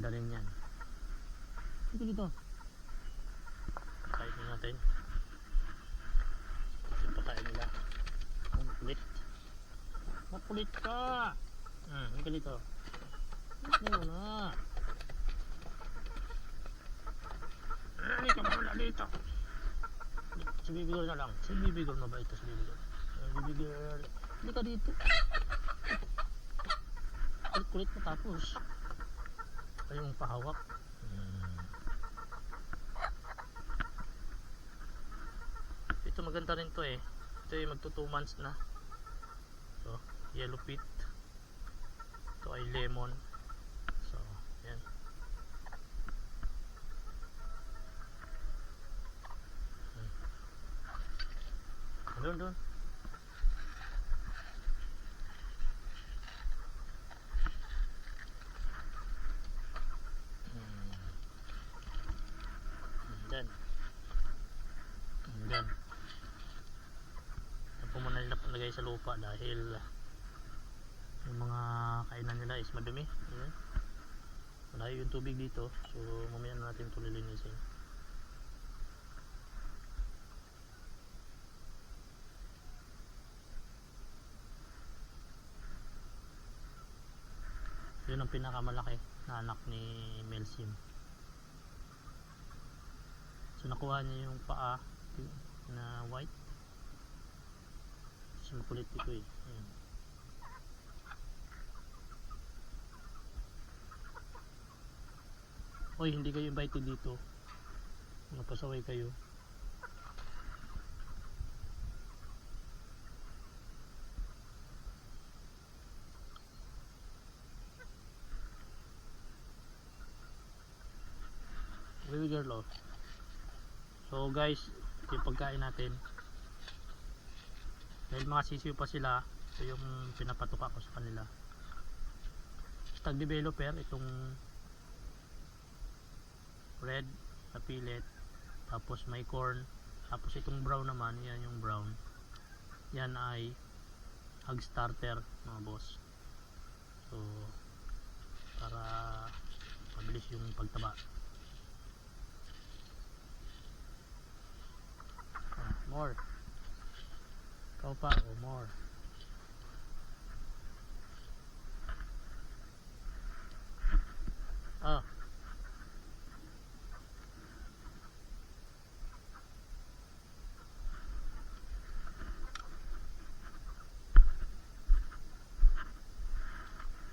Maganda rin yan. Ito dito. Pakain natin. Ito pakain nila. Ang kulit. Makulit ka. Ang dito. Hindi mo na. Hindi ka mawala dito. Si baby girl na lang. Si baby girl mabait to. Si baby girl. Baby girl. Hindi ka dito. Kulit mo tapos. Kayong pahawak. Ito maganda rin to eh. Ito ay magto 2 months na. So, yellow pit. Ito ay lemon. So, yan. Doon. Yan. Yan po muna nila palagay sa lupa dahil yung mga kainan nila is madumi. Ayan. Malayo yung tubig dito, so mamaya na natin ito lilinisin. Yun ang pinakamalaki na anak ni Melsim. So nakuha niya yung paa na white. So makulit ito eh. Ayan. Oy, hindi kayo invited dito. Napasaway kayo. Baby girl oh. So guys, ito yung pagkain natin. Dahil mga sisiw pa sila, ito yung pinapatuka ko sa kanila. Stag developer, itong red na pillet, tapos may corn, tapos itong brown naman, yan yung brown. Yan ay hog starter mga boss. So para mabilis yung pagtaba. More. Ikaw pa, more.